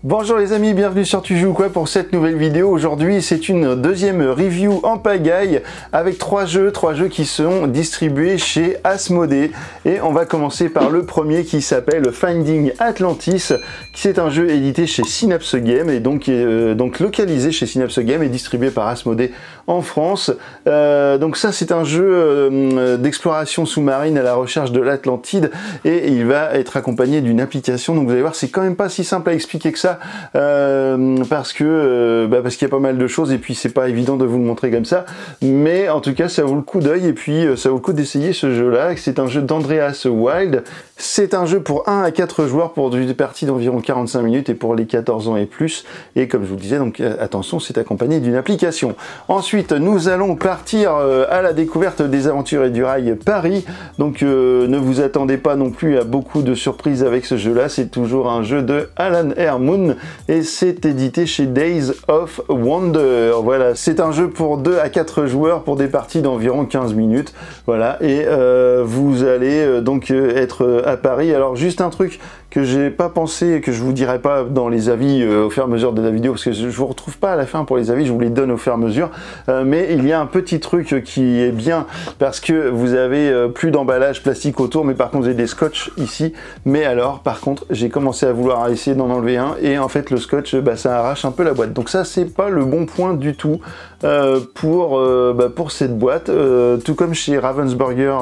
Bonjour les amis, bienvenue sur Tu joues quoi pour cette nouvelle vidéo. Aujourd'hui c'est une deuxième review en pagaille avec trois jeux qui sont distribués chez Asmodée. Et on va commencer par le premier qui s'appelle Finding Atlantis, qui c'est un jeu édité chez Synapse Games et donc localisé chez Synapse Games et distribué par Asmodée en France. Donc ça c'est un jeu d'exploration sous-marine à la recherche de l'Atlantide et il va être accompagné d'une application. Donc vous allez voir, c'est quand même pas si simple à expliquer que ça. Parce qu'il y a pas mal de choses et puis c'est pas évident de vous le montrer comme ça, mais en tout cas ça vaut le coup d'œil et puis ça vaut le coup d'essayer ce jeu là. C'est un jeu d'Andreas Wild, c'est un jeu pour 1 à 4 joueurs pour des parties d'environ 45 minutes et pour les 14 ans et plus, et comme je vous le disais, donc attention, c'est accompagné d'une application. Ensuite nous allons partir à la découverte des Aventuriers du Rail Paris. Donc ne vous attendez pas non plus à beaucoup de surprises avec ce jeu là, c'est toujours un jeu de Alan R. Moon et c'est édité chez Days of Wonder. Voilà, c'est un jeu pour 2 à 4 joueurs pour des parties d'environ 15 minutes. Voilà, et vous allez donc être à Paris. Alors juste un truc que j'ai pas pensé, que je vous dirai pas dans les avis au fur et à mesure de la vidéo, parce que je vous retrouve pas à la fin pour les avis, je vous les donne au fur et à mesure, mais il y a un petit truc qui est bien, parce que vous avez plus d'emballage plastique autour, mais par contre vous avez des scotch ici, mais alors par contre j'ai commencé à vouloir essayer d'en enlever un, et en fait le scotch, ça arrache un peu la boîte, donc ça c'est pas le bon point du tout pour cette boîte, tout comme chez Ravensburger,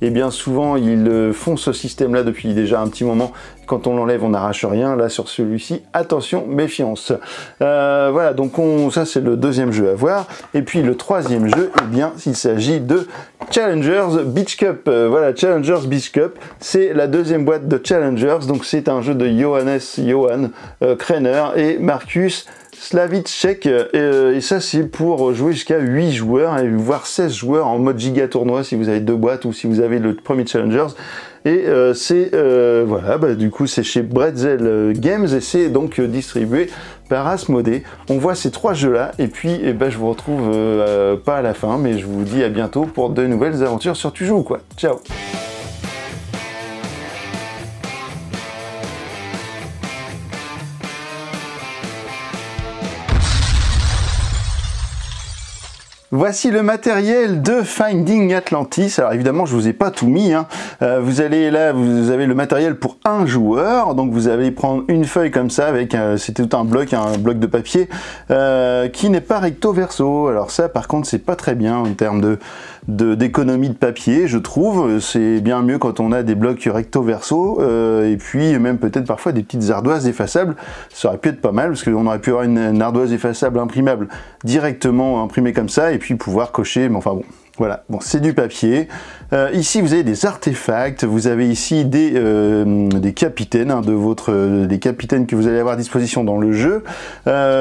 et bien souvent ils font ce système là depuis déjà un petit moment. Quand on l'enlève on n'arrache rien. Là sur celui-ci, attention, méfiance. Voilà, donc ça c'est le deuxième jeu à voir. Et puis le troisième jeu, eh bien il s'agit de Challengers Beach Cup. Voilà, Challengers Beach Cup, c'est la deuxième boîte de Challengers. Donc c'est un jeu de Johan Krenner et Marcus Slavicek, et ça c'est pour jouer jusqu'à 8 joueurs, voire 16 joueurs en mode giga tournoi si vous avez 2 boîtes ou si vous avez le premier Challengers. Et voilà, du coup c'est chez Bretzel Games et c'est donc distribué par Asmodée. On voit ces 3 jeux là et puis je vous retrouve pas à la fin, mais je vous dis à bientôt pour de nouvelles aventures sur Tu joues ou quoi. Ciao. Voici le matériel de Finding Atlantis. Alors évidemment, je vous ai pas tout mis, hein. Vous avez le matériel pour un joueur. Donc vous allez prendre une feuille comme ça avec, c'était tout un bloc de papier qui n'est pas recto verso. Alors ça, par contre, c'est pas très bien en termes d'économie de papier, je trouve. C'est bien mieux quand on a des blocs recto verso et puis même peut-être parfois des petites ardoises effaçables. Ça aurait pu être pas mal parce qu'on aurait pu avoir une ardoise effaçable imprimable directement imprimée comme ça et puis pouvoir cocher, mais enfin bon. Voilà, bon, c'est du papier. Ici, vous avez des artefacts. Vous avez ici des capitaines, hein, des capitaines que vous allez avoir à disposition dans le jeu.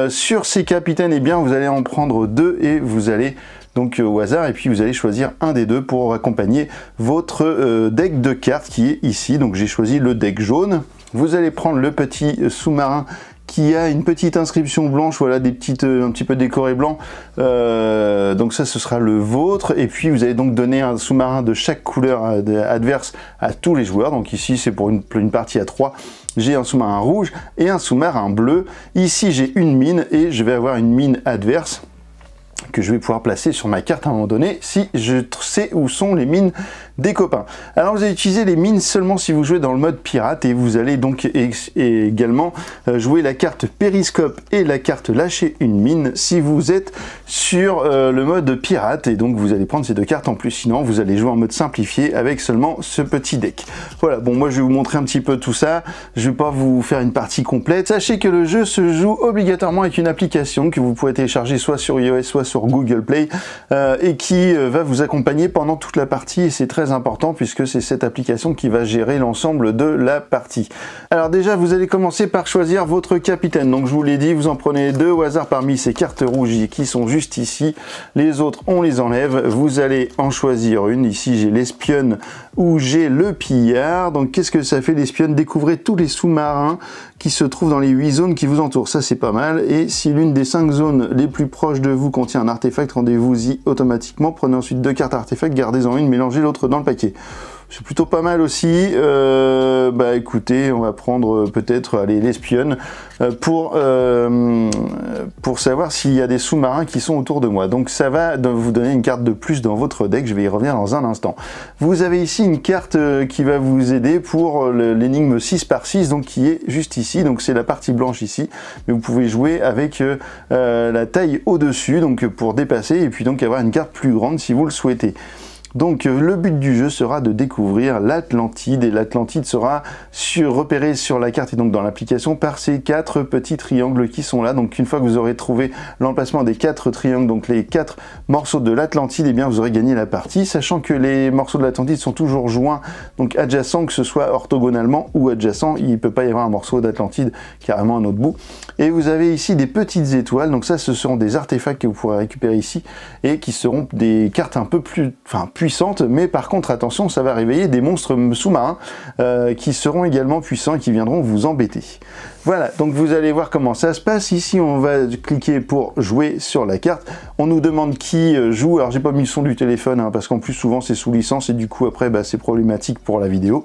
Sur ces capitaines, eh bien, vous allez en prendre 2 et vous allez donc au hasard, et puis vous allez choisir un des 2 pour accompagner votre deck de cartes qui est ici. Donc j'ai choisi le deck jaune. Vous allez prendre le petit sous-marin qui a une petite inscription blanche, voilà, un petit peu décoré blanc, donc ça ce sera le vôtre, et puis vous allez donc donner un sous-marin de chaque couleur adverse à tous les joueurs. Donc ici c'est pour une partie à 3, j'ai un sous-marin rouge et un sous-marin bleu. Ici j'ai une mine et je vais avoir une mine adverse que je vais pouvoir placer sur ma carte à un moment donné si je sais où sont les mines des copains. Alors vous allez utiliser les mines seulement si vous jouez dans le mode pirate, et vous allez donc également jouer la carte périscope et la carte lâcher une mine si vous êtes sur le mode pirate, et donc vous allez prendre ces 2 cartes en plus, sinon vous allez jouer en mode simplifié avec seulement ce petit deck. Voilà, bon, moi je vais vous montrer un petit peu tout ça, je vais pas vous faire une partie complète. Sachez que le jeu se joue obligatoirement avec une application que vous pouvez télécharger soit sur iOS soit sur Google Play et qui va vous accompagner pendant toute la partie, et c'est très important puisque c'est cette application qui va gérer l'ensemble de la partie. Alors déjà vous allez commencer par choisir votre capitaine. Donc je vous l'ai dit, vous en prenez 2 au hasard parmi ces cartes rouges qui sont juste ici. Les autres on les enlève, vous allez en choisir une. Ici j'ai l'espionne ou j'ai le pillard. Donc qu'est-ce que ça fait l'espionne? Découvrez tous les sous-marins qui se trouvent dans les 8 zones qui vous entourent, ça c'est pas mal. Et si l'une des 5 zones les plus proches de vous contient un artefact, rendez-vous-y automatiquement. Prenez ensuite 2 cartes artefacts, gardez-en une, mélangez l'autre dans le paquet. c'est plutôt pas mal aussi. Bah écoutez, on va prendre peut-être l'espionne pour savoir s'il y a des sous-marins qui sont autour de moi. Donc ça va vous donner une carte de plus dans votre deck, je vais y revenir dans un instant. Vous avez ici une carte qui va vous aider pour l'énigme 6×6, donc qui est juste ici, donc c'est la partie blanche ici, mais vous pouvez jouer avec la taille au-dessus, donc pour dépasser, et puis donc avoir une carte plus grande si vous le souhaitez. Donc le but du jeu sera de découvrir l'Atlantide, et l'Atlantide sera repérée sur la carte et donc dans l'application par ces 4 petits triangles qui sont là. Donc une fois que vous aurez trouvé l'emplacement des 4 triangles, donc les 4 morceaux de l'Atlantide, et bien vous aurez gagné la partie, sachant que les morceaux de l'Atlantide sont toujours joints, donc adjacents, que ce soit orthogonalement ou adjacent, il ne peut pas y avoir un morceau d'Atlantide carrément à un autre bout. Et vous avez ici des petites étoiles, donc ça ce seront des artefacts que vous pourrez récupérer ici, et qui seront des cartes un peu plus, puissantes, mais par contre attention, ça va réveiller des monstres sous-marins qui seront également puissants et qui viendront vous embêter. Voilà, donc vous allez voir comment ça se passe. Ici on va cliquer pour jouer sur la carte, on nous demande qui joue. Alors j'ai pas mis le son du téléphone hein, parce qu'en plus souvent c'est sous licence et du coup après bah, c'est problématique pour la vidéo.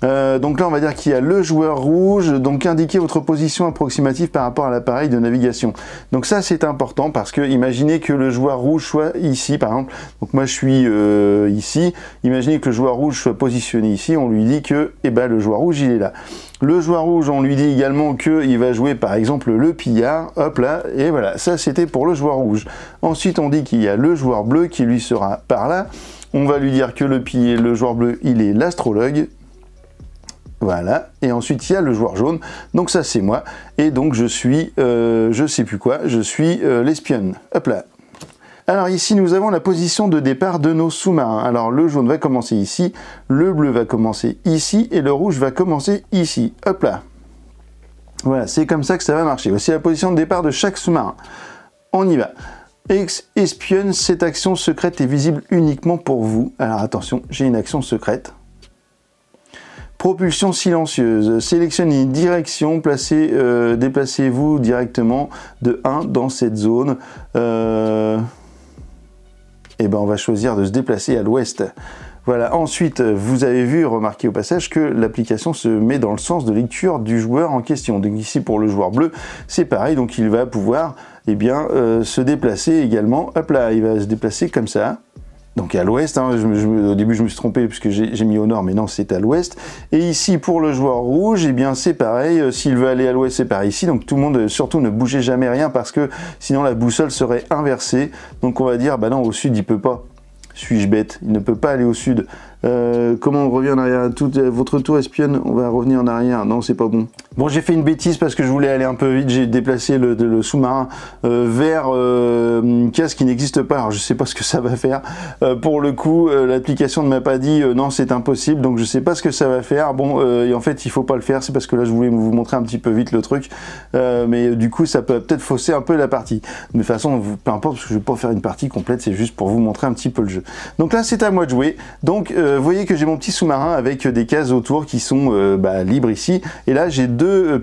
Donc là on va dire qu'il y a le joueur rouge, donc indiquez votre position approximative par rapport à l'appareil de navigation. Donc ça c'est important parce que imaginez que le joueur rouge soit ici par exemple, donc moi je suis ici, imaginez que le joueur rouge soit positionné ici, on lui dit que eh ben, le joueur rouge il est là. Le joueur rouge, on lui dit également qu'il va jouer par exemple le pillard, hop là, et voilà, ça c'était pour le joueur rouge. Ensuite on dit qu'il y a le joueur bleu qui lui sera par là, on va lui dire que le joueur bleu il est l'astrologue, voilà, et ensuite il y a le joueur jaune, donc ça c'est moi, et donc je suis, je sais plus quoi, je suis l'espionne, hop là. Alors ici nous avons la position de départ de nos sous-marins. Alors le jaune va commencer ici, le bleu va commencer ici et le rouge va commencer ici. Hop là. Voilà, c'est comme ça que ça va marcher. Voici la position de départ de chaque sous-marin. On y va. Espionne, cette action secrète est visible uniquement pour vous. Alors attention, j'ai une action secrète. Propulsion silencieuse. Sélectionnez une direction, déplacez-vous directement de 1 dans cette zone. Et ben on va choisir de se déplacer à l'ouest. Voilà, ensuite vous avez vu, remarquez au passage que l'application se met dans le sens de lecture du joueur en question. Donc ici pour le joueur bleu, c'est pareil, donc il va pouvoir se déplacer également. Hop là, il va se déplacer comme ça. Donc à l'ouest, hein, au début je me suis trompé puisque j'ai mis au nord, mais non c'est à l'ouest. Et ici pour le joueur rouge, eh bien c'est pareil, s'il veut aller à l'ouest c'est par ici, donc tout le monde, surtout ne bougez jamais rien parce que sinon la boussole serait inversée. Donc on va dire, bah non au sud il peut pas, suis-je bête, il ne peut pas aller au sud. Comment on revient en arrière? Votre tour espionne, on va revenir en arrière, non c'est pas bon. Bon j'ai fait une bêtise parce que je voulais aller un peu vite, j'ai déplacé le sous-marin vers une case qui n'existe pas, alors je sais pas ce que ça va faire. Pour le coup l'application ne m'a pas dit non c'est impossible, donc je sais pas ce que ça va faire. Bon et en fait il faut pas le faire, c'est parce que là je voulais vous montrer un petit peu vite le truc, mais du coup ça peut peut-être fausser un peu la partie. De toute façon peu importe parce que je vais pas faire une partie complète, c'est juste pour vous montrer un petit peu le jeu. Donc là c'est à moi de jouer, donc vous voyez que j'ai mon petit sous-marin avec des cases autour qui sont libres ici, et là j'ai deux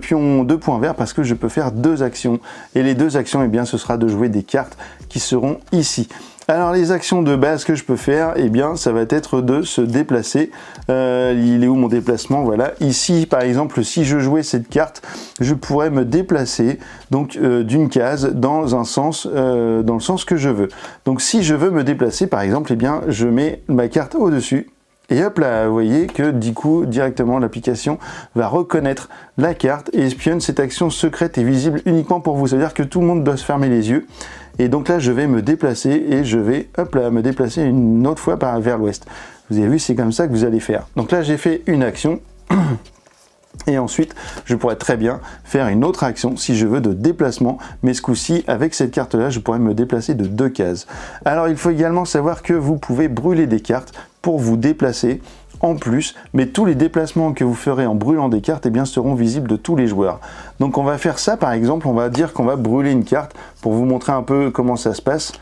points verts parce que je peux faire 2 actions, et les 2 actions, eh bien, ce sera de jouer des cartes qui seront ici. Alors les actions de base que je peux faire, eh bien ça va être de se déplacer. Il est où mon déplacement? Voilà, ici par exemple si je jouais cette carte, je pourrais me déplacer donc d'une case dans le sens que je veux. Donc si je veux me déplacer par exemple, eh bien je mets ma carte au-dessus. Et hop là, vous voyez que du coup, directement, l'application va reconnaître la carte et espionne. Cette action secrète est visible uniquement pour vous. Ça veut dire que tout le monde doit se fermer les yeux. Et donc là, je vais me déplacer et je vais, hop là, me déplacer une autre fois vers l'ouest. Vous avez vu, c'est comme ça que vous allez faire. Donc là, j'ai fait une action. Et ensuite, je pourrais très bien faire une autre action si je veux de déplacement, mais ce coup-ci, avec cette carte-là, je pourrais me déplacer de 2 cases. Alors, il faut également savoir que vous pouvez brûler des cartes pour vous déplacer en plus, mais tous les déplacements que vous ferez en brûlant des cartes, eh bien, seront visibles de tous les joueurs. Donc, on va faire ça, par exemple, on va dire qu'on va brûler une carte pour vous montrer un peu comment ça se passe.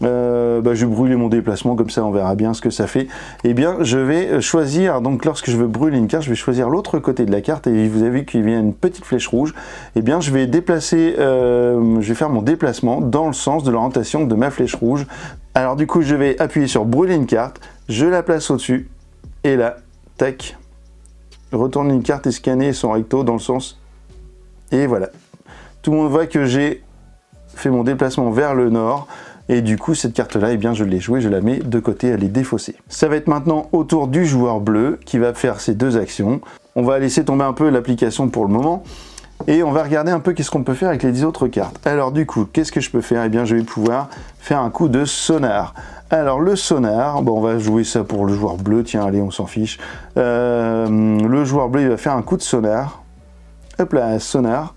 Je vais brûler mon déplacement, comme ça on verra bien ce que ça fait. Eh bien je vais choisir, donc lorsque je veux brûler une carte, je vais choisir l'autre côté de la carte, et vous avez vu qu'il y a une petite flèche rouge. Eh bien je vais déplacer, je vais faire mon déplacement dans le sens de l'orientation de ma flèche rouge. Alors du coup je vais appuyer sur brûler une carte, je la place au-dessus, et là tac, retourner une carte et scanner son recto dans le sens, et voilà. Tout le monde voit que j'ai fait mon déplacement vers le nord, et du coup cette carte là, eh bien je l'ai jouée, je la mets de côté, elle est défaussée. Ça va être maintenant au tour du joueur bleu qui va faire ces deux actions. On va laisser tomber un peu l'application pour le moment, et on va regarder un peu qu'est-ce qu'on peut faire avec les 10 autres cartes. Alors du coup, qu'est-ce que je peux faire? Eh bien je vais pouvoir faire un coup de sonar. Alors le sonar, bon, on va jouer ça pour le joueur bleu, tiens allez on s'en fiche. Le joueur bleu il va faire un coup de sonar. Hop là, sonar.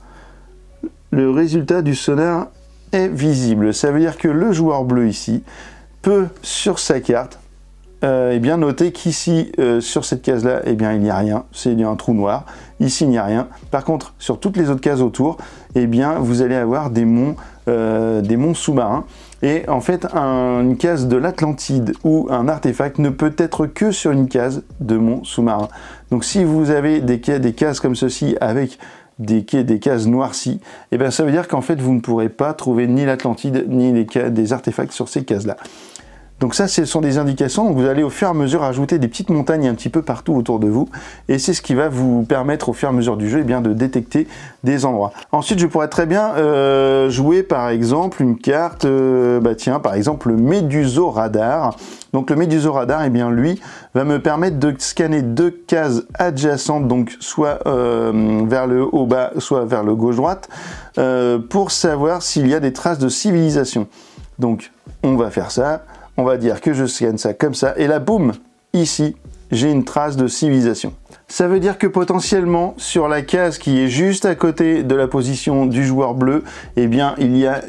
Le résultat du sonar est visible. Ça veut dire que le joueur bleu ici peut sur sa carte eh bien noter qu'ici sur cette case là eh bien il n'y a rien, il y a un trou noir. Ici il n'y a rien. Par contre sur toutes les autres cases autour eh bien vous allez avoir des monts sous-marins. Et en fait, une case de l'Atlantide ou un artefact ne peut être que sur une case de mont sous-marin. Donc si vous avez des cases comme ceci avec des cases noircies, et bien ça veut dire qu'en fait vous ne pourrez pas trouver ni l'Atlantide ni des artefacts sur ces cases-là. Donc ça, ce sont des indications, donc vous allez au fur et à mesure ajouter des petites montagnes un petit peu partout autour de vous, et c'est ce qui va vous permettre au fur et à mesure du jeu eh bien, de détecter des endroits. Ensuite, je pourrais très bien jouer par exemple une carte, tiens, par exemple le Médusoradar. Donc le Médusoradar, eh bien lui, va me permettre de scanner deux cases adjacentes, donc soit vers le haut-bas, soit vers le gauche-droite, pour savoir s'il y a des traces de civilisation. Donc on va faire ça. On va dire que je scanne ça comme ça, et là, boum, ici, j'ai une trace de civilisation. Ça veut dire que potentiellement, sur la case qui est juste à côté de la position du joueur bleu, eh bien, il y a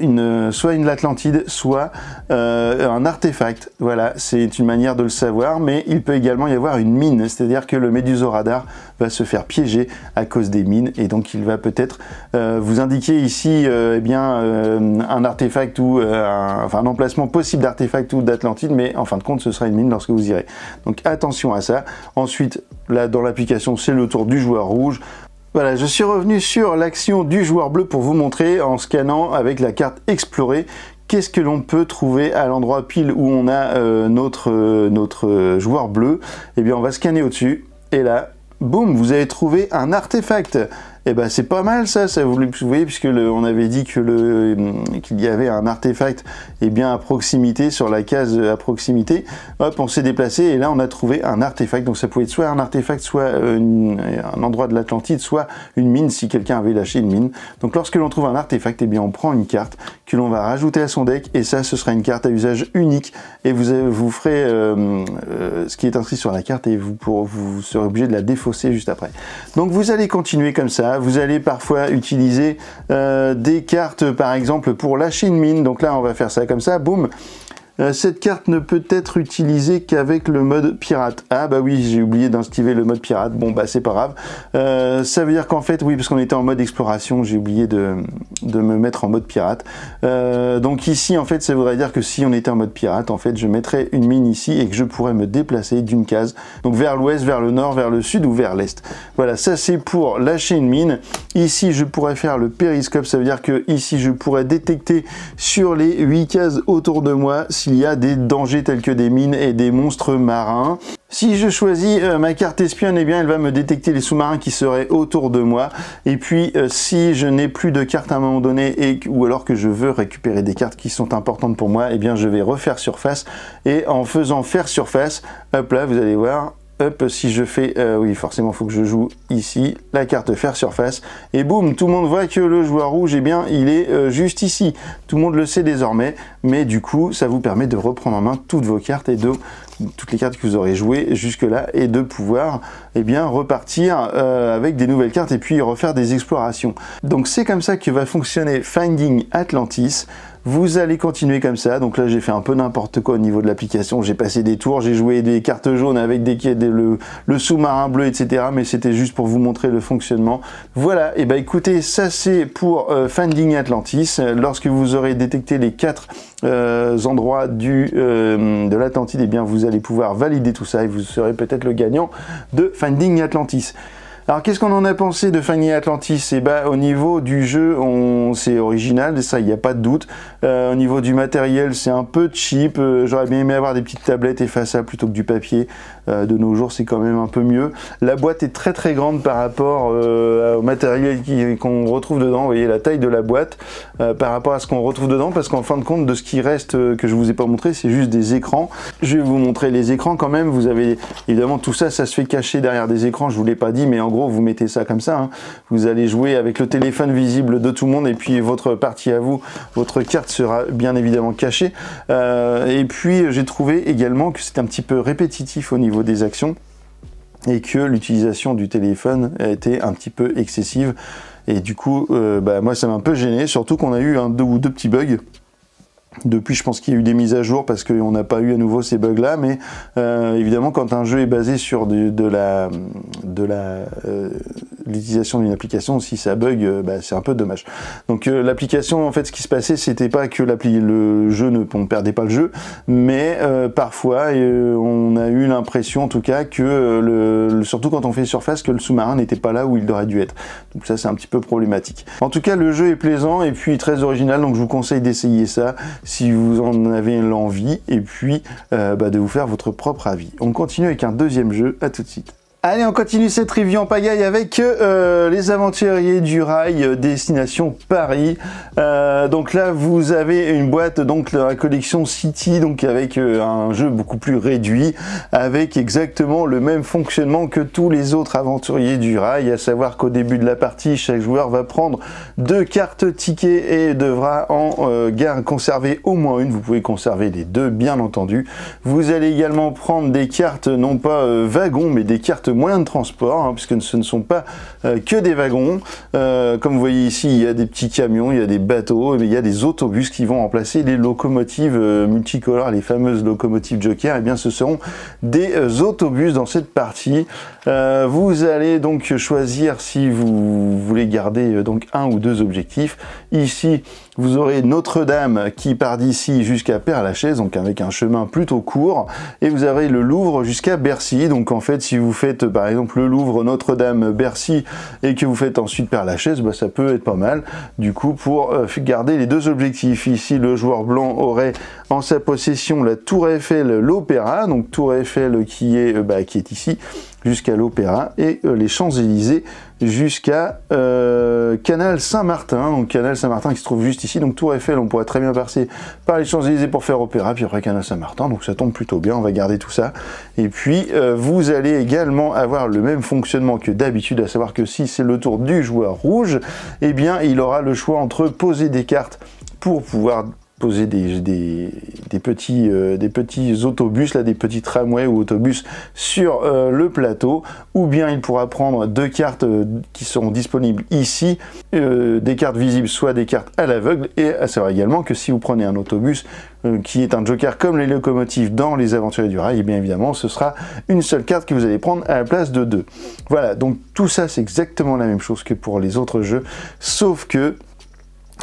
soit une Atlantide, soit un artefact. Voilà, c'est une manière de le savoir, mais il peut également y avoir une mine, c'est-à-dire que le Médusoradar va se faire piéger à cause des mines, et donc il va peut-être vous indiquer ici un artefact ou un emplacement possible d'artefact ou d'Atlantide, mais en fin de compte, ce sera une mine lorsque vous irez. Donc attention à ça. Ensuite, là, dans l'application, c'est le tour du joueur rouge. Voilà, je suis revenu sur l'action du joueur bleu pour vous montrer en scannant avec la carte explorer qu'est-ce que l'on peut trouver à l'endroit pile où on a notre joueur bleu. Eh bien, on va scanner au-dessus et là, boum, vous avez trouvé un artefact. Et ben c'est pas mal ça, vous voyez, puisque on avait dit que qu'il y avait un artefact et bien à proximité, sur la case à proximité. Hop, on s'est déplacé et là on a trouvé un artefact. Donc ça pouvait être soit un artefact, soit un endroit de l'Atlantide, soit une mine si quelqu'un avait lâché une mine. Donc lorsque l'on trouve un artefact, et bien on prend une carte que l'on va rajouter à son deck, et ça ce sera une carte à usage unique, et vous ferez ce qui est inscrit sur la carte, et vous serez obligé de la défausser juste après. Donc vous allez continuer comme ça. Vous allez parfois utiliser des cartes par exemple pour lâcher une mine. Donc là on va faire ça comme ça, boum. Cette carte ne peut être utilisée qu'avec le mode pirate. Ah bah oui, j'ai oublié d'instiver le mode pirate. Bon bah c'est pas grave. Ça veut dire qu'en fait, oui, parce qu'on était en mode exploration, j'ai oublié de me mettre en mode pirate. Donc ici, en fait, ça voudrait dire que si on était en mode pirate, en fait, je mettrais une mine ici et que je pourrais me déplacer d'une case, donc vers l'ouest, vers le nord, vers le sud ou vers l'est. Voilà, ça c'est pour lâcher une mine. Ici, je pourrais faire le périscope, ça veut dire que ici, je pourrais détecter sur les 8 cases autour de moi s'il y a des dangers tels que des mines et des monstres marins. Si je choisis ma carte espionne, eh bien elle va me détecter les sous-marins qui seraient autour de moi. Et puis si je n'ai plus de cartes à un moment donné, ou alors que je veux récupérer des cartes qui sont importantes pour moi, eh bien je vais refaire surface. Et en faisant faire surface, hop là, vous allez voir. Hop, si je fais, oui forcément il faut que je joue ici, la carte faire surface, et boum, tout le monde voit que le joueur rouge, eh bien il est juste ici. Tout le monde le sait désormais, mais du coup ça vous permet de reprendre en main toutes vos cartes et toutes les cartes que vous aurez jouées jusque là, et de pouvoir bien repartir avec des nouvelles cartes et puis refaire des explorations. Donc c'est comme ça que va fonctionner Finding Atlantis. Vous allez continuer comme ça. Donc là j'ai fait un peu n'importe quoi au niveau de l'application, j'ai passé des tours, j'ai joué des cartes jaunes avec le sous-marin bleu, etc. Mais c'était juste pour vous montrer le fonctionnement. Voilà, et bah écoutez, ça c'est pour Finding Atlantis. Lorsque vous aurez détecté les 4 endroits de l'Atlantide, et bien vous allez pouvoir valider tout ça et vous serez peut-être le gagnant de Finding Atlantis. Alors qu'est-ce qu'on en a pensé de Finding Atlantis? Et bah au niveau du jeu, c'est original, ça il n'y a pas de doute. Au niveau du matériel, c'est un peu cheap. J'aurais bien aimé avoir des petites tablettes effaçables plutôt que du papier. De nos jours, c'est quand même un peu mieux. La boîte est très très grande par rapport au matériel qu'on retrouve dedans. Vous voyez la taille de la boîte par rapport à ce qu'on retrouve dedans, parce qu'en fin de compte, de ce qui reste que je vous ai pas montré, c'est juste des écrans. Je vais vous montrer les écrans quand même. Vous avez évidemment tout ça, ça se fait cacher derrière des écrans. Je vous l'ai pas dit, mais en gros, vous mettez ça comme ça. Hein. Vous allez jouer avec le téléphone visible de tout le monde, et puis votre partie à vous, votre carte sera bien évidemment cachée. Et puis j'ai trouvé également que c'est un petit peu répétitif au niveau des actions et que l'utilisation du téléphone a été un petit peu excessive. Et du coup, moi ça m'a un peu gêné, surtout qu'on a eu deux petits bugs. Depuis, je pense qu'il y a eu des mises à jour parce qu'on n'a pas eu à nouveau ces bugs là, mais évidemment quand un jeu est basé sur l'utilisation d'une application, si ça bug, c'est un peu dommage. Donc l'application, en fait, ce qui se passait, c'était pas que le jeu on perdait pas le jeu, mais parfois on a eu l'impression en tout cas que surtout quand on fait surface, que le sous-marin n'était pas là où il aurait dû être. Donc ça c'est un petit peu problématique. En tout cas le jeu est plaisant et puis très original, donc je vous conseille d'essayer ça si vous en avez l'envie, et puis de vous faire votre propre avis. On continue avec un deuxième jeu, à tout de suite. Allez, on continue cette review en pagaille avec les aventuriers du rail destination Paris. Donc là, vous avez une boîte, donc la collection City, donc avec un jeu beaucoup plus réduit, avec exactement le même fonctionnement que tous les autres aventuriers du rail, à savoir qu'au début de la partie, chaque joueur va prendre 2 cartes tickets et devra en conserver au moins une. Vous pouvez conserver les 2, bien entendu. Vous allez également prendre des cartes, non pas wagons, mais des cartes moyens de transport, puisque ce ne sont pas que des wagons. Comme vous voyez ici, il y a des petits camions, il y a des bateaux, mais il y a des autobus qui vont remplacer les locomotives multicolores, les fameuses locomotives Joker. Et bien ce seront des autobus dans cette partie. Vous allez donc choisir si vous voulez garder donc 1 ou 2 objectifs. Ici, vous aurez Notre-Dame qui part d'ici jusqu'à Père-Lachaise, donc avec un chemin plutôt court, et vous avez le Louvre jusqu'à Bercy. Donc en fait, si vous faites par exemple le Louvre, Notre-Dame, Bercy, et que vous faites ensuite Père-Lachaise, ça peut être pas mal du coup pour garder les 2 objectifs. Ici, le joueur blanc aurait en sa possession la Tour Eiffel, l'Opéra, donc Tour Eiffel qui est ici jusqu'à l'Opéra, et les Champs-Élysées jusqu'à Canal Saint-Martin. Donc Canal Saint-Martin qui se trouve juste ici. Donc Tour Eiffel, on pourrait très bien passer par les Champs-Élysées pour faire Opéra, puis après Canal Saint-Martin. Donc ça tombe plutôt bien, on va garder tout ça. Et puis vous allez également avoir le même fonctionnement que d'habitude, à savoir que si c'est le tour du joueur rouge, eh bien il aura le choix entre poser des cartes pour pouvoir poser des petits autobus, là, des petits tramways ou autobus sur le plateau, ou bien il pourra prendre 2 cartes qui seront disponibles ici, des cartes visibles, soit des cartes à l'aveugle, et à savoir également que si vous prenez un autobus qui est un joker comme les locomotives dans les aventuriers du rail, et bien évidemment ce sera une seule carte que vous allez prendre à la place de 2. Voilà, donc tout ça c'est exactement la même chose que pour les autres jeux, sauf que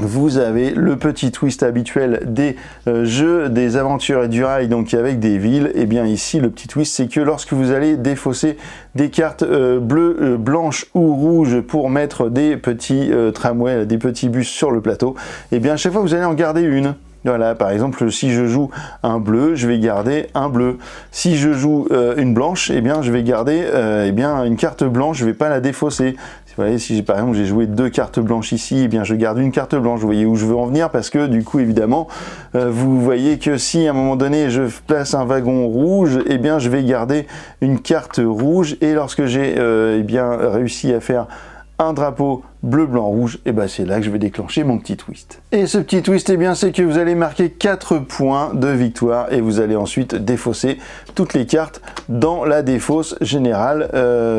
vous avez le petit twist habituel des jeux des aventures et du rail, donc avec des villes. Et bien ici le petit twist, c'est que lorsque vous allez défausser des cartes bleues, blanches ou rouges pour mettre des petits tramways, des petits bus sur le plateau, et bien à chaque fois vous allez en garder une. Voilà, par exemple, si je joue un bleu, je vais garder un bleu. Si je joue une blanche, eh bien, je vais garder une carte blanche, je ne vais pas la défausser. Vous voyez, si par exemple j'ai joué 2 cartes blanches ici, eh bien je garde une carte blanche. Vous voyez où je veux en venir, parce que du coup évidemment vous voyez que si à un moment donné je place un wagon rouge, eh bien je vais garder une carte rouge, et lorsque j'ai réussi à faire un drapeau bleu, blanc, rouge, et c'est là que je vais déclencher mon petit twist. Et ce petit twist, c'est que vous allez marquer 4 points de victoire, et vous allez ensuite défausser toutes les cartes dans la défausse générale,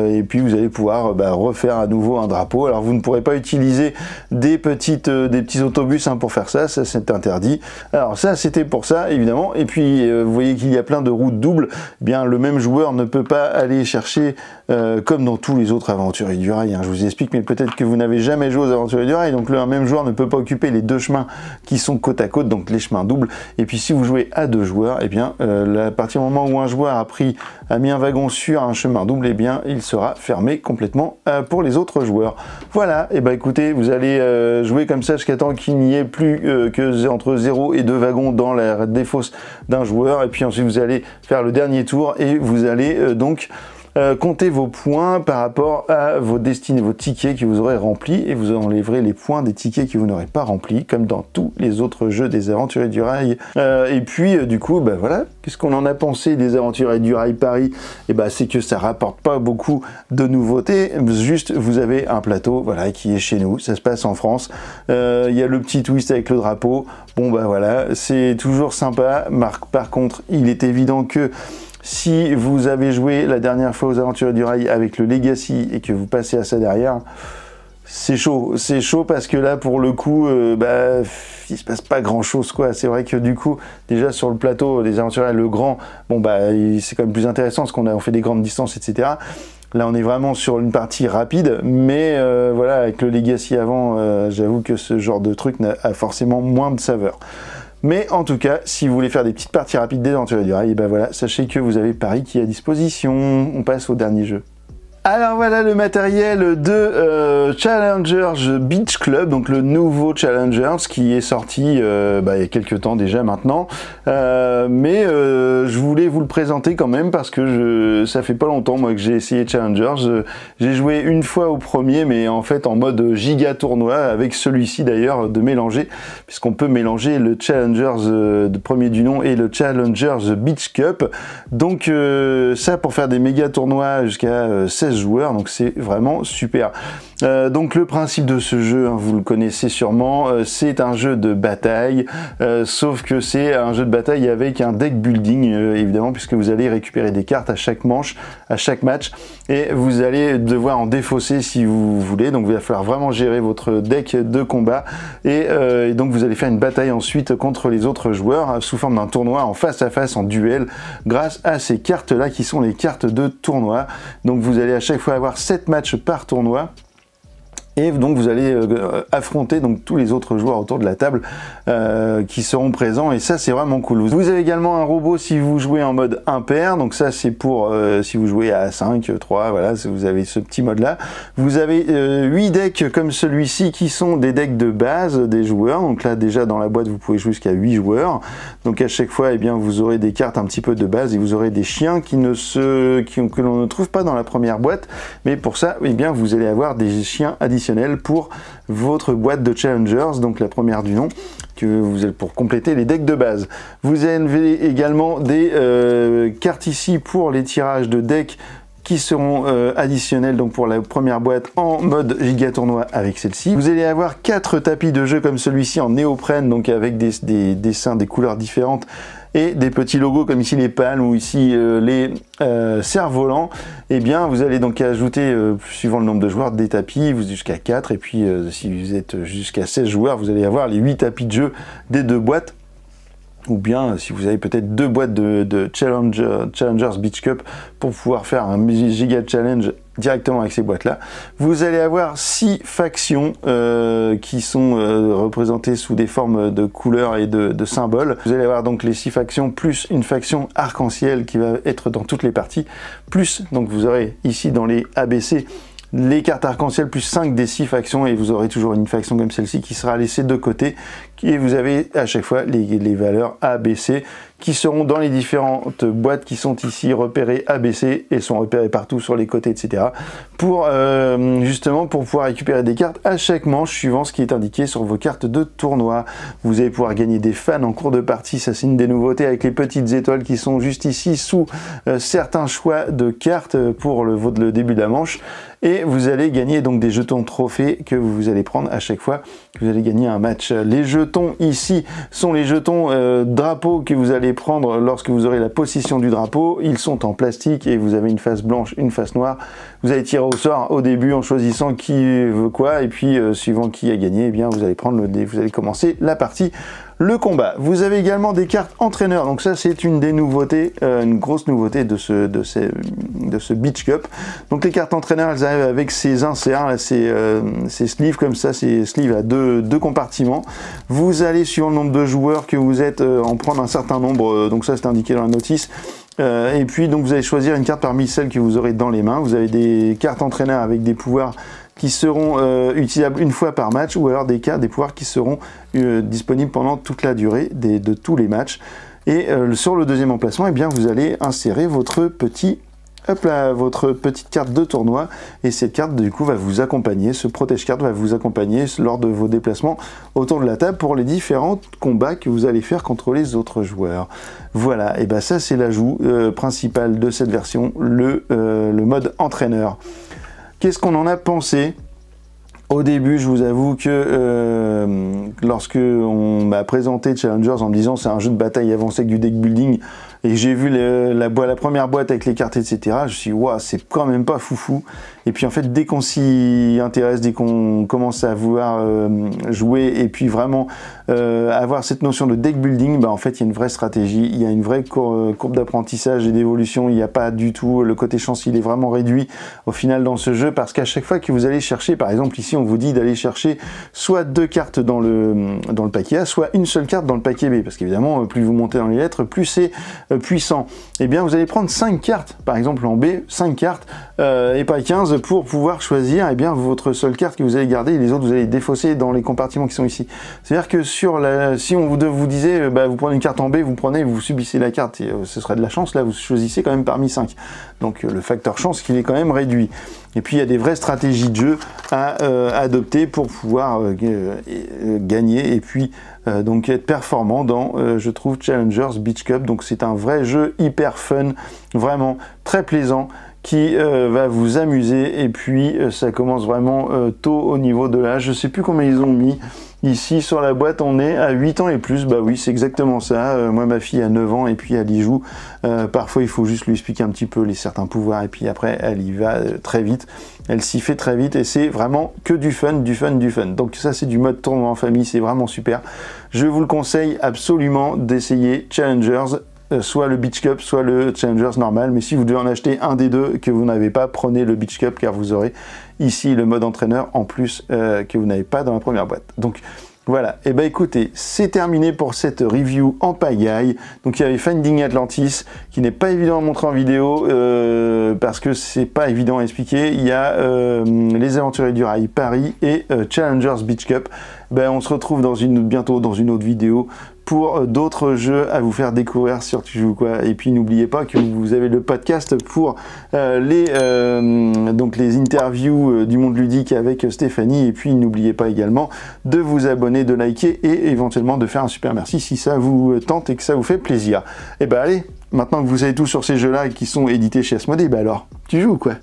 et puis vous allez pouvoir refaire à nouveau un drapeau. Alors vous ne pourrez pas utiliser des petits autobus pour faire ça, c'est interdit. Alors ça c'était pour ça évidemment, et puis vous voyez qu'il y a plein de routes doubles. Bien le même joueur ne peut pas aller chercher comme dans tous les autres aventuriers du rail, je vous explique, mais peut-être que vous n'avez n'avez jamais joué aux Aventuriers du Rail, donc un même joueur ne peut pas occuper les deux chemins qui sont côte à côte, donc les chemins doubles. Et puis si vous jouez à deux joueurs, et bien à partir du moment où un joueur a mis un wagon sur un chemin double, et bien il sera fermé complètement pour les autres joueurs. Voilà, et écoutez, vous allez jouer comme ça jusqu'à temps qu'il n'y ait plus que entre 0 et 2 wagons dans la défausse d'un joueur, et puis ensuite vous allez faire le dernier tour et vous allez donc comptez vos points par rapport à vos destinées, vos tickets que vous aurez remplis, et vous enlèverez les points des tickets que vous n'aurez pas remplis, comme dans tous les autres jeux des Aventuriers du Rail. Et puis du coup, voilà, qu'est-ce qu'on en a pensé des Aventuriers du Rail Paris? Et c'est que ça rapporte pas beaucoup de nouveautés, juste vous avez un plateau, voilà, qui est chez nous, ça se passe en France. Il y a le petit twist avec le drapeau, bon voilà, c'est toujours sympa. Par contre, il est évident que si vous avez joué la dernière fois aux Aventuriers du Rail avec le Legacy et que vous passez à ça derrière, c'est chaud parce que là pour le coup il se passe pas grand chose quoi. C'est vrai que du coup déjà sur le plateau des Aventuriers le grand, c'est quand même plus intéressant parce qu'on fait des grandes distances, etc. Là on est vraiment sur une partie rapide, mais voilà, avec le Legacy avant, j'avoue que ce genre de truc a forcément moins de saveur. Mais en tout cas, si vous voulez faire des petites parties rapides des Aventuriers du Rail, voilà, sachez que vous avez Paris qui est à disposition. On passe au dernier jeu. Alors voilà le matériel de Challengers Beach Club, donc le nouveau Challengers qui est sorti il y a quelques temps déjà maintenant, mais je voulais vous le présenter quand même parce que ça fait pas longtemps moi que j'ai essayé Challengers. J'ai joué une fois au premier, mais en fait en mode giga tournoi avec celui-ci d'ailleurs de mélanger, puisqu'on peut mélanger le Challengers de premier du nom et le Challengers Beach Cup. Donc ça pour faire des méga tournois jusqu'à 16 joueurs, donc c'est vraiment super. Donc le principe de ce jeu, vous le connaissez sûrement, c'est un jeu de bataille, sauf que c'est un jeu de bataille avec un deck building, évidemment, puisque vous allez récupérer des cartes à chaque manche, à chaque match, et vous allez devoir en défausser si vous voulez, donc il va falloir vraiment gérer votre deck de combat, et donc vous allez faire une bataille ensuite contre les autres joueurs, sous forme d'un tournoi en face à face, en duel, grâce à ces cartes-là qui sont les cartes de tournoi. Donc vous allez à chaque fois avoir 7 matchs par tournoi. Et donc vous allez affronter donc tous les autres joueurs autour de la table qui seront présents, et ça c'est vraiment cool. Vous avez également un robot si vous jouez en mode impair, donc ça c'est pour si vous jouez à 5, 3, voilà, vous avez ce petit mode là. Vous avez 8 decks comme celui-ci qui sont des decks de base des joueurs, donc là déjà dans la boîte vous pouvez jouer jusqu'à 8 joueurs, donc à chaque fois vous aurez des cartes un petit peu de base, et vous aurez des chiens que l'on ne trouve pas dans la première boîte, mais pour ça vous allez avoir des chiens additionnels pour votre boîte de Challengers, donc la première du nom, pour compléter les decks de base. Vous avez également des cartes ici pour les tirages de decks qui seront additionnels donc pour la première boîte en mode giga tournoi avec celle-ci. Vous allez avoir 4 tapis de jeu comme celui-ci en néoprène, donc avec des dessins, des couleurs différentes, et des petits logos comme ici les palmes ou ici les cerfs-volants. Et vous allez donc ajouter, suivant le nombre de joueurs, des tapis, jusqu'à 4, et puis si vous êtes jusqu'à 16 joueurs, vous allez avoir les 8 tapis de jeu des 2 boîtes. Ou bien si vous avez peut-être 2 boîtes de Challengers Beach Cup pour pouvoir faire un giga challenge directement avec ces boîtes là. Vous allez avoir 6 factions qui sont représentées sous des formes de couleurs et de symboles. Vous allez avoir donc les 6 factions plus une faction arc-en-ciel qui va être dans toutes les parties, plus donc vous aurez ici dans les ABC les cartes arc-en-ciel plus 5 des 6 factions, et vous aurez toujours une faction comme celle-ci qui sera laissée de côté, et vous avez à chaque fois les valeurs ABC qui seront dans les différentes boîtes qui sont ici repérées ABC et sont repérées partout sur les côtés, etc. pour justement pour pouvoir récupérer des cartes à chaque manche suivant ce qui est indiqué sur vos cartes de tournoi. Vous allez pouvoir gagner des fans en cours de partie, ça c'est une des nouveautés avec les petites étoiles qui sont juste ici sous certains choix de cartes pour le début de la manche. Et vous allez gagner donc des jetons trophées que vous allez prendre à chaque fois que vous allez gagner un match. Les jetons ici sont les jetons drapeaux que vous allez prendre lorsque vous aurez la possession du drapeau. Ils sont en plastique et vous avez une face blanche, une face noire. Vous allez tirer au sort au début en choisissant qui veut quoi, et puis suivant qui a gagné, vous allez prendre vous allez commencer la partie le combat. Vous avez également des cartes entraîneurs, donc ça c'est une des nouveautés, une grosse nouveauté de ce Beach Cup. Donc les cartes entraîneurs, elles arrivent avec ces inserts, là, ces sleeves comme ça, ces sleeves à deux compartiments. Vous allez, suivant le nombre de joueurs que vous êtes, en prendre un certain nombre, donc ça c'est indiqué dans la notice. Et puis donc vous allez choisir une carte parmi celles que vous aurez dans les mains. Vous avez des cartes entraîneurs avec des pouvoirs qui seront utilisables une fois par match, ou alors des pouvoirs qui seront disponibles pendant toute la durée de tous les matchs. Et sur le deuxième emplacement, eh bien, vous allez insérer votre petite carte de tournoi, et cette carte du coup va vous accompagner, ce protège-carte va vous accompagner lors de vos déplacements autour de la table pour les différents combats que vous allez faire contre les autres joueurs. Voilà, et bien ça c'est l'ajout principal de cette version, le mode entraîneur. Qu'est-ce qu'on en a pensé? Au début, je vous avoue que lorsque on m'a présenté Challengers en me disant c'est un jeu de bataille avancé avec du deck building, et j'ai vu la première boîte avec les cartes, etc., je me suis dit, waouh, c'est quand même pas foufou. Et puis en fait, dès qu'on s'y intéresse, dès qu'on commence à vouloir jouer, et puis vraiment avoir cette notion de deck building, bah en fait, il y a une vraie stratégie, il y a une vraie courbe d'apprentissage et d'évolution, il n'y a pas du tout, le côté chance, il est vraiment réduit au final dans ce jeu, parce qu'à chaque fois que vous allez chercher, par exemple ici, on vous dit d'aller chercher soit 2 cartes dans le paquet A, soit une seule carte dans le paquet B, parce qu'évidemment, plus vous montez dans les lettres, plus c'est puissant. Et bien vous allez prendre 5 cartes, par exemple en B, 5 cartes et pas 15 pour pouvoir choisir et bien votre seule carte que vous allez garder, et les autres vous allez les défausser dans les compartiments qui sont ici. C'est-à-dire que si on vous disait vous prenez une carte en B, vous subissez la carte, et ce serait de la chance, là vous choisissez quand même parmi 5. Donc le facteur chance qu'il est quand même réduit. Et puis il y a des vraies stratégies de jeu à adopter pour pouvoir gagner, et puis donc être performant dans, je trouve, Challengers Beach Cup. Donc c'est un vrai jeu hyper fun, vraiment très plaisant, qui va vous amuser. Et puis ça commence vraiment tôt au niveau de l'âge. Je sais plus combien ils ont mis. Ici sur la boîte on est à 8 ans et plus, bah oui c'est exactement ça, moi ma fille a 9 ans et puis elle y joue, parfois il faut juste lui expliquer un petit peu certains pouvoirs, et puis après elle y va très vite, elle s'y fait très vite, et c'est vraiment que du fun, du fun, du fun. Donc ça c'est du mode tournoi en famille, c'est vraiment super, je vous le conseille absolument d'essayer Challengers, soit le Beach Cup, soit le Challengers normal, mais si vous devez en acheter un des deux que vous n'avez pas, prenez le Beach Cup, car vous aurez ici le mode entraîneur en plus que vous n'avez pas dans la première boîte. Donc voilà, et bah écoutez, c'est terminé pour cette review en pagaille. Donc il y avait Finding Atlantis, qui n'est pas évident à montrer en vidéo, parce que c'est pas évident à expliquer. Il y a Les Aventuriers du Rail Paris et Challengers Beach Cup. Ben, on se retrouve bientôt dans une autre vidéo pour d'autres jeux à vous faire découvrir sur Tu joues quoi. Et puis n'oubliez pas que vous avez le podcast pour les interviews du monde ludique avec Stéphanie. Et puis n'oubliez pas également de vous abonner, de liker et éventuellement de faire un super merci si ça vous tente et que ça vous fait plaisir. Et ben allez, maintenant que vous savez tout sur ces jeux-là qui sont édités chez Asmodée, ben alors, tu joues quoi?